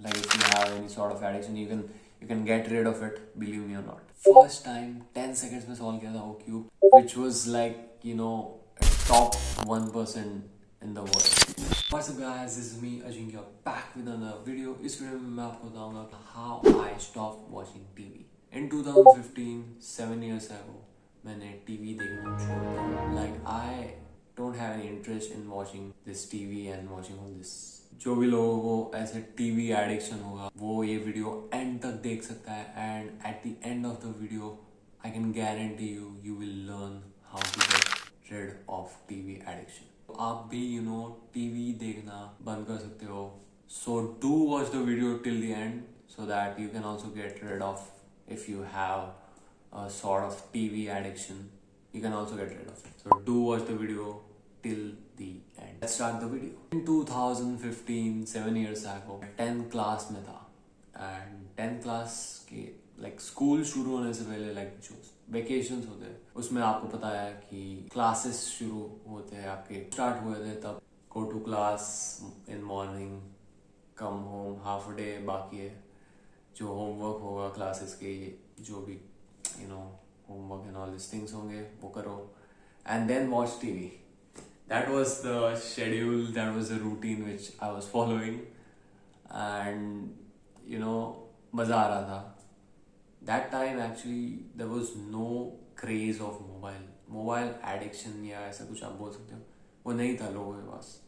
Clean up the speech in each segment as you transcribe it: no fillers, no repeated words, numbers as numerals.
Like if you have any sort of addiction, you can get rid of it, believe me or not. First time 10 seconds में solve किया था वो cube, which was like, you know, top 1% in the world. What's up guys, this is me Ajinkya back with another video. इस video में मैं आपको बताऊंगा how I stopped watching TV. In 2015, 7 years ago, मैंने TV देखना छोड़ दिया. Like I don't have any interest in watching this TV and watching all this. जो भी लोगों को ऐसे टीवी एडिक्शन होगा वो ये वीडियो एंड तक देख सकता है and at the end of the video I can guarantee you will learn how to get rid of TV addiction. आप भी टीवी देखना बंद कर सकते हो. So do watch the video till the end so that you can also get rid of, if you have a sort of TV addiction, you can also get rid of it. So do watch the video till the end. Let's start the video. In 2015, 7 years ago, 10th class में था and 10th class के like school शुरू होने से पहले like जो vacations होते हैं उसमें आपको पता है कि classes शुरू होते हैं आपके start हुए थे तब go to class in morning, come home, half a day बाकी है जो होमवर्क होगा क्लासेस के जो भी homework and all this things होंगे वो करो and then watch TV. That was the schedule, that was the routine which I was following and मज़ा आ रहा था. That time actually there was no craze of mobile addiction या ऐसा कुछ आप बोल सकते हो, वो नहीं था लोगों के पास.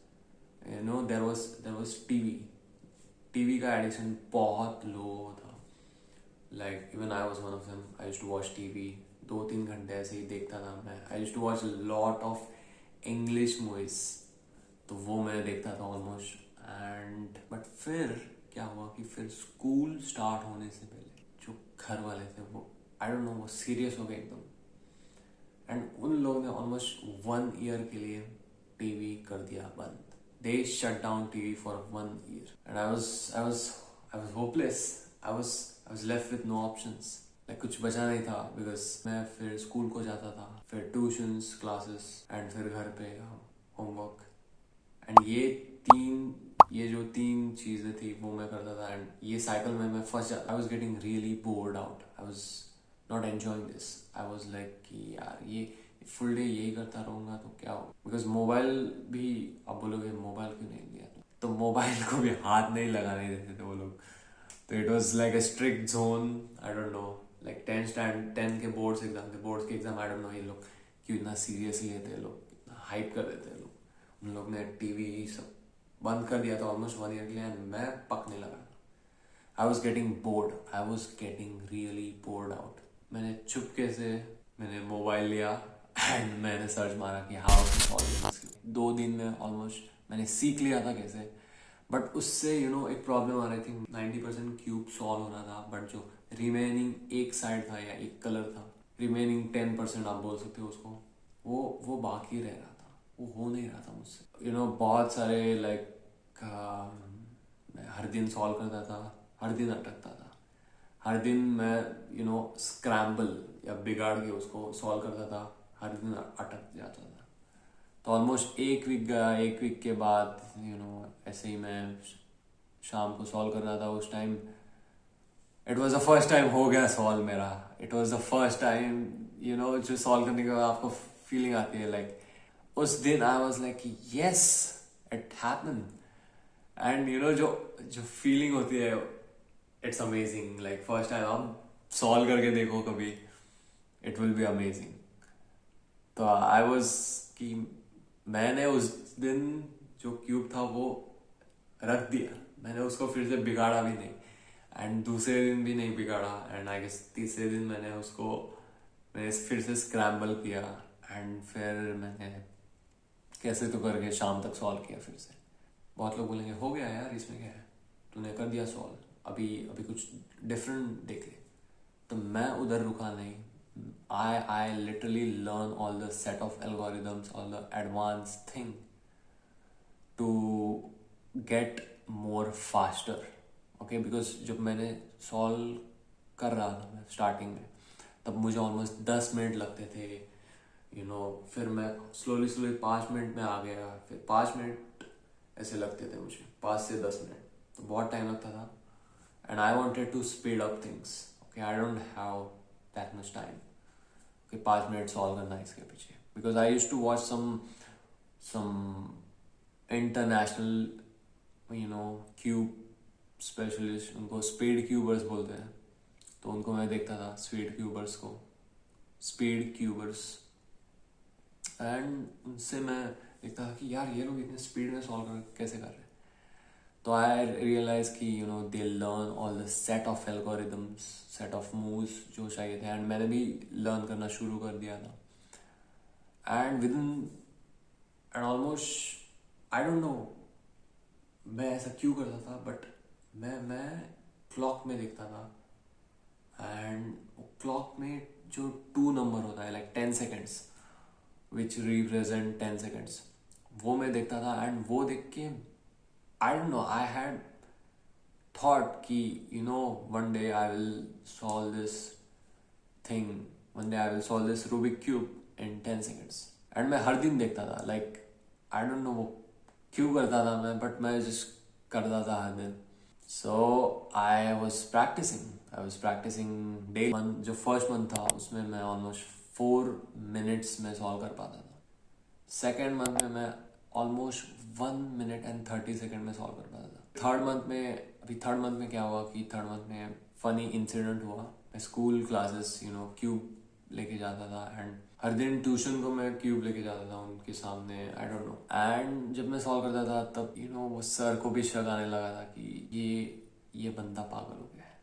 देयर वाज टीवी का एडिक्शन बहुत लो था. Like even I was one of them. I used to watch TV 2-3 घंटे ऐसे ही देखता था मैं. I used to watch lot of English movies, तो वो मैं देखता था ऑलमोस्ट. एंड बट फिर क्या हुआ कि फिर स्कूल स्टार्ट होने से पहले जो घर वाले थे वो आई डोंट नो वो सीरियस हो गए एकदम एंड उन लोगों ने ऑलमोस्ट 1 ईयर के लिए टीवी कर दिया बंद. They shut down TV for 1 year, and I was hopeless. I was left with no options. Like कुछ बचा नहीं था because मैं फिर स्कूल को जाता था, फिर ट्यूशंस, क्लासेस एंड फिर घर पे होमवर्क एंड ये जो तीन चीजें थी वो मैं करता था एंड ये साइकिल में मैं फंस जाता. I was getting really bored out. I was not enjoying this. I was like कि यार ये फुल डे यही करता रहूंगा तो क्या हो. बिकॉज मोबाइल भी आप बोलोगे मोबाइल क्यों नहीं लिया, तो मोबाइल को भी हाथ नहीं लगाने देते थे वो लोग. तो it was like a strict zone. I don't know like 10 के बोर्ड्स के एग्जाम आई डोंट नो ये लोग क्यों इतना सीरियसली लेते हैं, लोग इतना हाइप कर देते हैं लोग. उन लोग ने टीवी सब बंद कर दिया था ऑलमोस्ट 1 ईयर के लिए एंड मैं पकने लगा. I was getting bored. I was getting really bored out. मैंने चुपके से मोबाइल लिया एंड मैंने सर्च मारा कि हाउ टू सॉल्व दिस. 2 दिन में ऑलमोस्ट मैंने सीख लिया था कैसे. बट उससे एक प्रॉब्लम आ रही थी. 90% क्यूब सॉल्व होना था बट जो रिमेनिंग एक साइड था या एक कलर था, रिमेनिंग 10% आप बोल सकते हो उसको, वो बाकी रह रहा था. वो हो नहीं रहा था मुझसे. बहुत सारे लाइक मैं हर दिन सॉल्व करता था, हर दिन अटकता था. हर दिन मैं स्क्रैम्बल या बिगाड़ के उसको सॉल्व करता था, हर दिन अटक जाता था. तो ऑलमोस्ट 1 वीक गया. 1 वीक के बाद ऐसे ही मैं शाम को सॉल्व कर रहा था. उस time it was the first time हो गया सॉल्व मेरा. It was the first time जो सॉल्व करने के बाद आपको फीलिंग आती है लाइक उस दिन आई was like yes it happen. And जो फीलिंग होती है it's amazing. Like first time आप सॉल्व करके देखो कभी, इट विल बी अमेजिंग. तो आई वॉज कि मैंने उस दिन जो क्यूब था वो रख दिया. मैंने उसको फिर से बिगाड़ा भी नहीं एंड दूसरे दिन भी नहीं बिगाड़ा एंड आई गेस तीसरे दिन मैंने फिर से स्क्रैम्बल किया एंड फिर मैंने कैसे तो करके शाम तक सॉल्व किया फिर से. बहुत लोग बोलेंगे हो गया यार इसमें क्या है, तूने कर दिया सॉल्व, अभी कुछ डिफरेंट देख ले. तो मैं उधर रुका नहीं. I literally learn all the set of algorithms, all the advanced thing to get more faster. Okay, because जब मैंने solve कर रहा था मैं स्टार्टिंग में तब मुझे almost 10 मिनट लगते थे. फिर मैं slowly 5 मिनट में आ गया. फिर 5 मिनट ऐसे लगते थे मुझे, 5 से 10 मिनट. तो बहुत टाइम लगता था. and I wanted to speed up things. Okay, I don't have that much time. Okay, 5 minutes solve करना है इसके पीछे, because I used to watch some international cube specialist, उनको स्पीड क्यूबर्स बोलते हैं, तो उनको मैं देखता था, स्पीड क्यूबर्स, एंड उनसे मैं देखता था कि यार ये लोग इतने स्पीड में सॉल्व कैसे कर रहे हैं. तो आई रियलाइज कि they learn all the set of algorithms, set of moves जो चाहिए थे, एंड मैंने भी लर्न करना शुरू कर दिया था. And with in and almost I don't no मैं ऐसा क्यों करता था, बट मैं क्लॉक में देखता था, एंड क्लॉक में जो 2 नंबर होता है, like 10 seconds which represent 10 seconds, वो मैं देखता था. एंड वो देख के I don't know, I had thought कि one day I will solve this thing, one day I will solve this Rubik cube in 10 seconds. And मैं हर दिन देखता था, like I don't know वो क्यों करता था मैं, but मैं just करता था हर दिन. So I was practicing day. जो फर्स्ट मंथ था उसमें मैं ऑलमोस्ट 4 minutes में सॉल्व कर पाता था. सेकेंड मंथ में मैं ऑलमोस्ट 1 minute and 30 seconds में सॉल्व कर पाता था. थर्ड मंथ में क्या हुआ कि थर्ड मंथ में फनी इंसिडेंट हुआ. मैं स्कूल क्लासेस क्यूब लेके जाता था, एंड हर दिन ट्यूशन को मैं क्यूब लेके जाता था उनके सामने, आई डोंट नो. एंड जब मैं सॉल्व करता था तब वो सर को भी शक आने लगा था कि ये बंदा पागल हो गया है,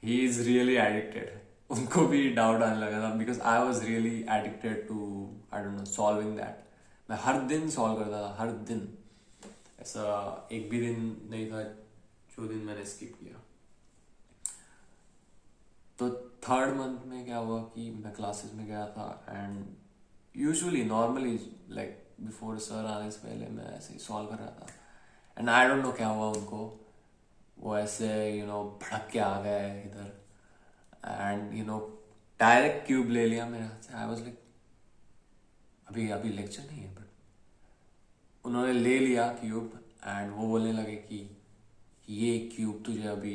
ही इज रियली एडिक्टेड. उनको भी डाउट आने लगा था, because I was really addicted to I don't know solving that. मैं हर दिन सॉल्व करता था, हर दिन. ऐसा एक भी दिन नहीं था जो दिन मैंने स्किप किया. तो थर्ड मंथ में क्या हुआ कि मैं क्लासेस में गया था, and usually normally like before sir आने से पहले मैं ऐसे ही सॉल्व कर रहा था. एंड आई डोंट नो क्या हुआ उनको, वो ऐसे भड़क के आ गए इधर, एंड डायरेक्ट क्यूब ले लिया मेरे हाथ से. आई वाज लाइक अभी लेक्चर नहीं है, बट उन्होंने ले लिया क्यूब, एंड वो बोलने लगे कि ये क्यूब तुझे अभी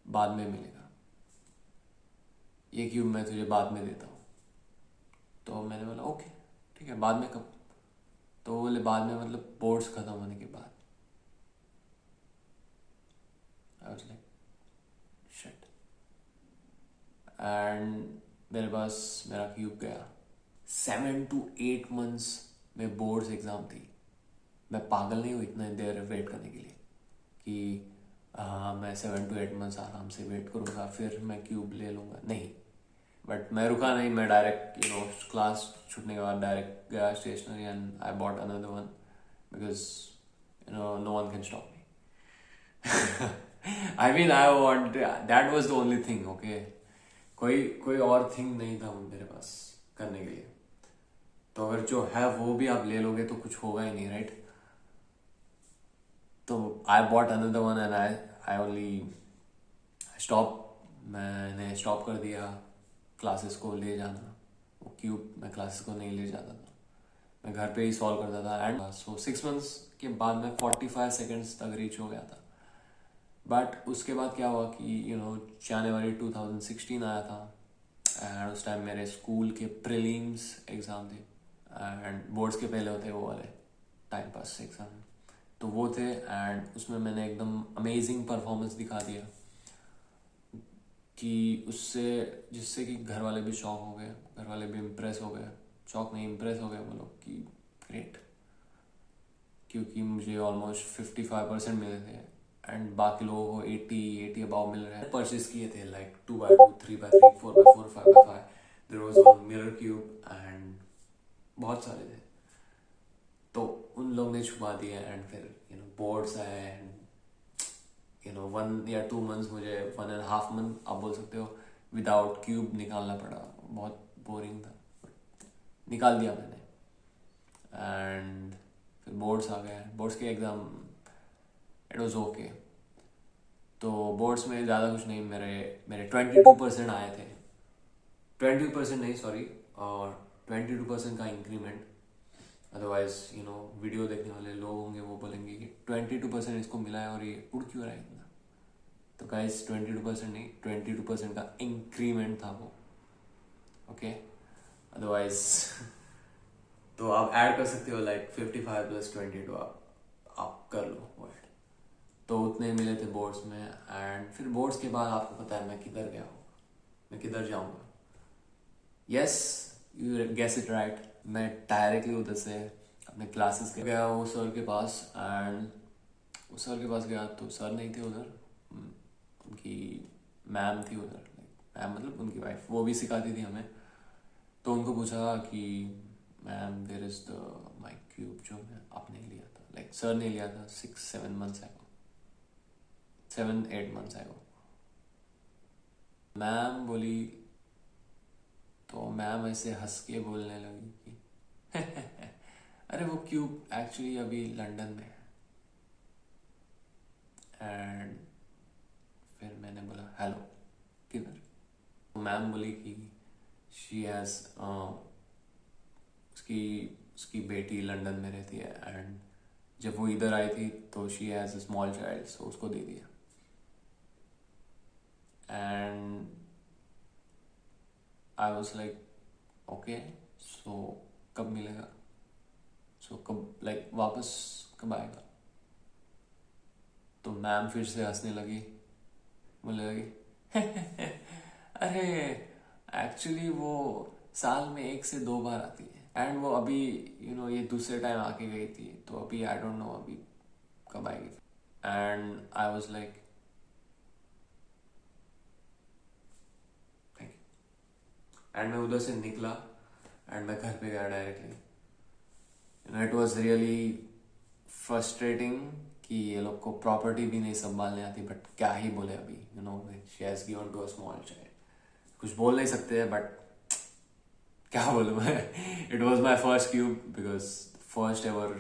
बाद में मिलेगा, ये क्यूब मैं तुझे बाद में देता हूँ. तो मैंने बोला ओके ठीक है, बाद में कब? तो बोले बाद में मतलब बोर्ड्स खत्म होने के बाद. I was like shit. And मेरे पास मेरा क्यूब गया. 7 to 8 months में बोर्ड्स एग्जाम थी. मैं पागल नहीं हूँ इतना देर वेट करने के लिए कि मैं 7 to 8 months आराम से वेट करूँगा फिर मैं क्यूब ले लूँगा. नहीं, बट मैं रुका नहीं. मैं डायरेक्ट क्लास छूटने के बाद डायरेक्ट गया stationery, and I bought another one, because no one can stop me. I mean I want, that was the only thing. Okay, कोई और थिंग नहीं था मेरे पास करने के लिए. तो अगर जो है वो भी आप ले लोगे तो कुछ होगा ही नहीं, राइट? तो आई bought another one, and I only stop. मैंने स्टॉप कर दिया क्लासेस को ले जाना. वो क्यूब मैं क्लासेस को नहीं ले जाता था, मैं घर पे ही सॉल्व करता था. एंड सो 6 months के बाद मैं 45 seconds तक रीच हो गया था. बट उसके बाद क्या हुआ कि जनवरी 2016 आया था, एंड उस टाइम मेरे स्कूल के प्रीलिम्स एग्ज़ाम थे, एंड बोर्ड्स के पहले होते वो वाले टाइम पास एग्ज़ाम, तो वो थे. एंड उसमें मैंने एकदम अमेजिंग परफॉर्मेंस दिखा दिया कि जिससे कि घर वाले भी शॉक हो गए, घर वाले भी इम्प्रेस हो गए. शॉक नहीं, इम्प्रेस हो गए वो लोग कि ग्रेट, क्योंकि मुझे ऑलमोस्ट 55% मिले थे, एंड बाकी लोगों को 80 अबाव मिल रहे हैं. परचेज किए थे like 2x2, 3x3, 4x4, 5x5. There was one mirror cube, and बहुत सारे थे. तो उन लोग ने छुपा दिए, एंड फिर बोर्ड्स आए, एंड 1 या 2 months, मुझे 1.5 month आप बोल सकते हो, विदाउट क्यूब निकालना पड़ा. बहुत बोरिंग था, निकाल दिया मैंने. एंड फिर बोर्ड्स आ गए. बोर्ड्स के एग्ज़ाम इट वाज ओके. तो बोर्ड्स में ज़्यादा कुछ नहीं, मेरे 22% आए थे. 22% नहीं, सॉरी, और 22% का इंक्रीमेंट. अदरवाइज वीडियो देखने वाले लोग होंगे वो बोलेंगे कि 22% इसको मिला है और ये उड़ क्यों रहा है इतना. तो गाइस 22% नहीं, 22% का इंक्रीमेंट था वो. ओके, अदरवाइज तो आप ऐड कर सकते हो लाइक 55 + 22, आप कर लो वर्ड. तो उतने मिले थे बोर्ड्स में. एंड फिर बोर्ड्स के बाद आपको पता है मैं किधर गया हूँ, मैं किधर जाऊँगा. Yes, you guess it right. मैं डायरेक्टली उधर से अपने क्लासेस के गया वो सर के पास. एंड उस सर के पास गया तो सर नहीं थे उधर. उनकी मैम थी उधर. मैम मतलब उनकी वाइफ, वो भी सिखाती थी हमें. तो उनको पूछा कि ma'am there is the my cube जो मैं आपने लिया था, लाइक सर ने लिया था 6-7 months ago, 7-8 months ago. Ma'am बोली, तो मैम ऐसे हंस के बोलने लगी कि अरे वो क्यूब एक्चुअली अभी लंदन में है. एंड फिर मैंने बोला हेलो किधर. मैम बोली कि शी हैज़ उसकी उसकी बेटी लंदन में रहती है. एंड जब वो इधर आई थी तो she has a small child, so उसको दे दिया. And I was like okay, so कब मिलेगा, सो कब लाइक वापस कब आएगा. तो मैम फिर से हंसने लगी, बोलने लगी अरे एक्चुअली वो साल में 1 से 2 बार आती है. एंड वो अभी ये दूसरे टाइम आके गई थी, तो अभी आई डोंट नो अभी कब आएगी. And I was like thank you. And मैं उधर से निकला एंड मैं घर पे गया directly. It was really frustrating कि ये लोग को प्रॉपर्टी भी नहीं संभालने आती. बट क्या ही बोले अभी, she has given to a small child. कुछ बोल नहीं सकते, बट क्या बोलूँ मैं. It was my first cube because first ever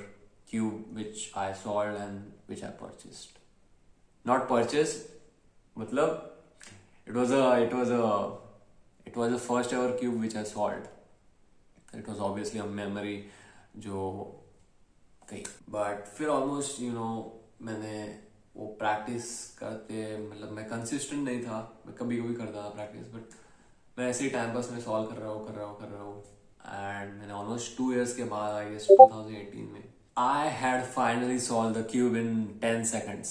cube which I solved and which I purchased. Not purchase, मतलब it was a first ever cube which I solved. It was obviously a memory जो गई. But फिर almost मैंने वो practice करते, मतलब मैं consistent नहीं था. मैं कभी कभी करता था प्रैक्टिस, बट मैं ऐसे ही टाइम पास में सॉल्व कर रहा हूँ. एंड मैंने ऑलमोस्ट 2 years के बाद, आई गेस 2018 में, I had finally solve the cube in 10 seconds.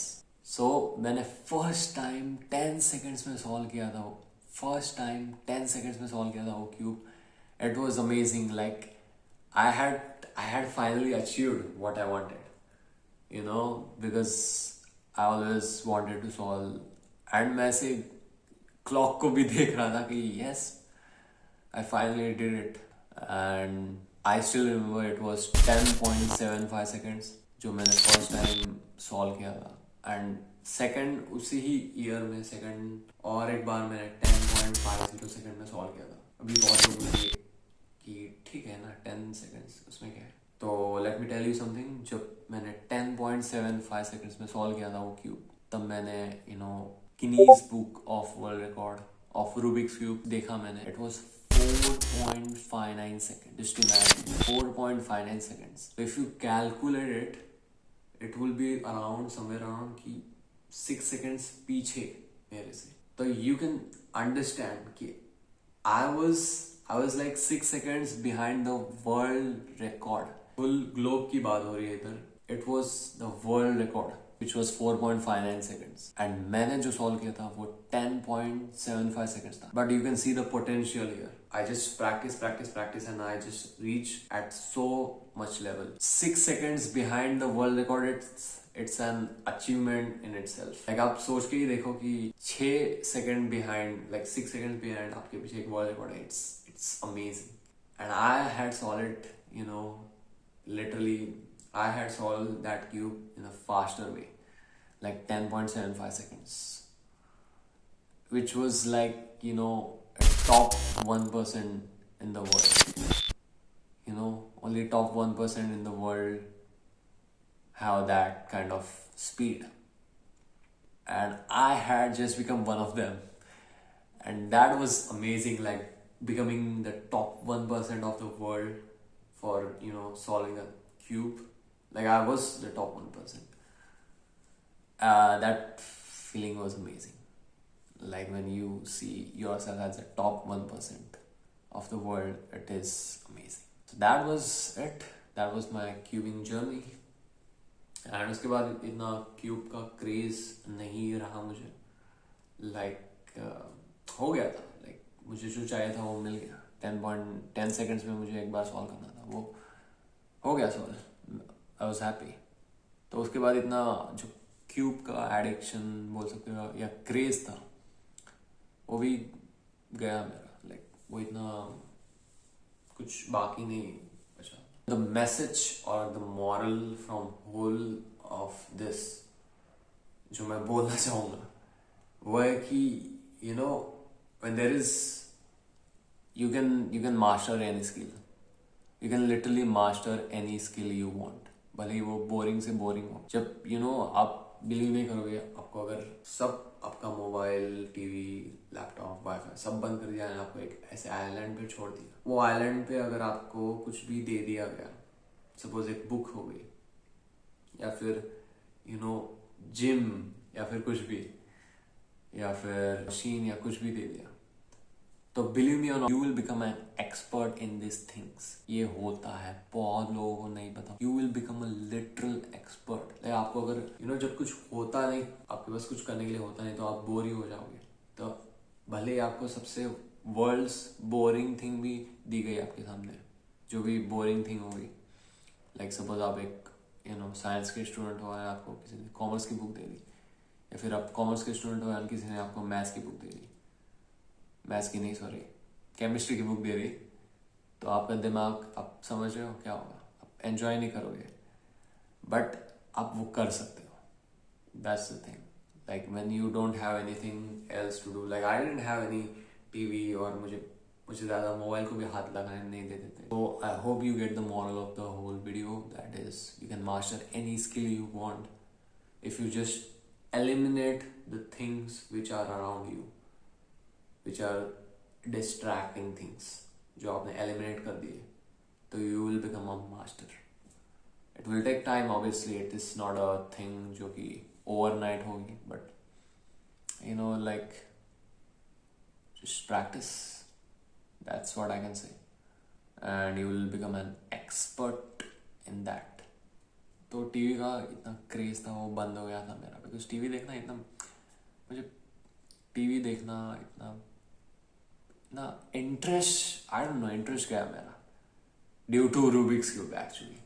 सो मैंने फर्स्ट टाइम 10 seconds में सॉल्व किया था वो. फर्स्ट टाइम 10 seconds में सॉल्व किया था वो cube. It was amazing. Like I had finally achieved what I wanted, because I always wanted to solve. And मैं ऐसे क्लॉक को भी देख रहा था कि yes, I finally did it. And I still remember it was 10.75 seconds जो मैंने फर्स्ट टाइम सॉल्व किया था. एंड सेकंड उसी ही ईयर में सेकंड और एक बार मैंने 10.50 सेकंड में सॉल्व किया था. अभी बहुत लोग बोलेंगे कि ठीक है ना 10 seconds, उसमें क्या है. तो let me tell you something. जब मैंने 10.75 seconds में सॉल्व किया था वो क्यूब, तब मैंने Guinness book of world record of Rubik's cube देखा मैंने. It was 4.59 seconds. Just imagine 4.59 seconds. So if you calculate it, it will be somewhere around कि 6 seconds पीछे मेरे से. तो you can understand कि I was like 6 seconds behind the world record. Full globe की बात हो रही है इधर. It was the world record, which was 4.59 seconds. And मैंने जो solve किया था वो 10.75 seconds था. But you can see the potential here. I just practice and I just reach at so much level. 6 seconds behind the world record, it's an achievement in itself. Like आप सोच के ही देखो कि 6 second behind, like 6 seconds behind आपके पीछे एक world record है. It's amazing. And I had solved it, literally I had solved that cube in a faster way, like 10.75 seconds, which was like, a top 1% in the world. Only top 1% in the world have that kind of speed. And I had just become one of them. And that was amazing, like becoming the top 1% of the world for, solving a cube. Like I was the top 1%. That feeling was amazing. Like when you see yourself as the top 1% of the world, it is amazing. So that was it. That was my cubing journey. And उसके बाद इतना cube का craze नहीं रहा मुझे. हो गया था. मुझे जो चाहिए था वो मिल गया. 10 सेकेंड्स में मुझे एक बार सॉल्व करना था, वो हो गया सॉल्व. I was happy. तो उसके बाद इतना जो क्यूब का एडिक्शन बोल सकते हो या क्रेज था, वो भी गया मेरा. वो इतना कुछ बाकी नहीं बचा. द मैसेज और the moral from whole of this जो मैं बोलना चाहूँगा वो है कि you know when there is you can master any skill. You can literally master any skill you want, भले ही वो बोरिंग से बोरिंग हो. जब आप बिलीव नहीं करोगे, आपको अगर सब आपका मोबाइल, टीवी, लैपटॉप, वाईफाई सब बंद कर दिया है, आपको एक ऐसे आइलैंड पे छोड़ दिया, वो आइलैंड पे अगर आपको कुछ भी दे दिया गया, सपोज एक बुक हो गई या फिर जिम या फिर कुछ भी या फिर मशीन या कुछ भी दे दिया, तो बिलीव मी और not, you will become an expert in this things. ये होता है, बहुत लोगों को नहीं पता. You will become a literal expert. आपको अगर जब कुछ होता नहीं, आपके पास कुछ करने के लिए होता नहीं, तो आप बोर ही हो जाओगे. तो भले ही आपको सबसे वर्ल्ड्स बोरिंग थिंग भी दी गई आपके सामने, जो भी बोरिंग थिंग होगी, सपोज आप एक साइंस के स्टूडेंट हो और आपको किसी ने कॉमर्स की बुक दे दी, या फिर आप कॉमर्स के स्टूडेंट हो और किसी ने आपको मैथ्स की बुक दे दी, केमिस्ट्री की बुक दे दी, तो आपका दिमाग, आप समझ रहे हो क्या होगा? आप एंजॉय नहीं करोगे, बट आप वो कर सकते हो. That's the thing. When you don't have anything else to do, I didn't have any TV, और मुझे ज़्यादा मोबाइल को भी हाथ लगाने नहीं देते थे. तो I hope you get the moral of the whole video, that is you can master any skill you want if you just eliminate the things which are around you, which are distracting things, जो आपने eliminate कर दिए, तो you will become a master. It will take time, obviously. It is not a thing जो कि overnight होगी, but just practice. That's what I can say, and you will become an expert in that. तो TV का इतना craze था, वो बंद हो गया था मेरा, बिकॉज टीवी देखना इतना interest, I don't know interest गया मेरा, due to Rubik's cube actually.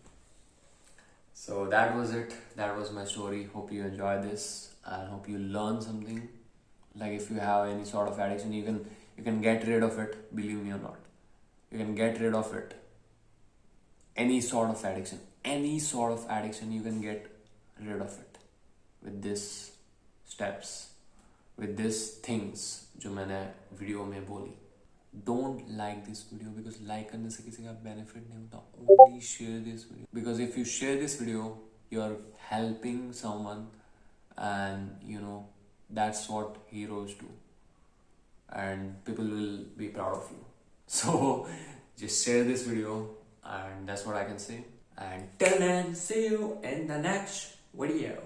So that was it. That was my story. Hope you enjoy this and hope you learn something. If you have any sort of addiction, you can get rid of it, believe me or not. You can get rid of it. Any sort of addiction, you can get rid of it with these steps, with these things जो मैंने video में बोली. Don't like this video because like करने से किसी का benefit नहीं होता. Only share this video, because if you share this video, you're helping someone, and that's what heroes do, and people will be proud of you. So just share this video, and that's what I can say. And till then, see you in the next video.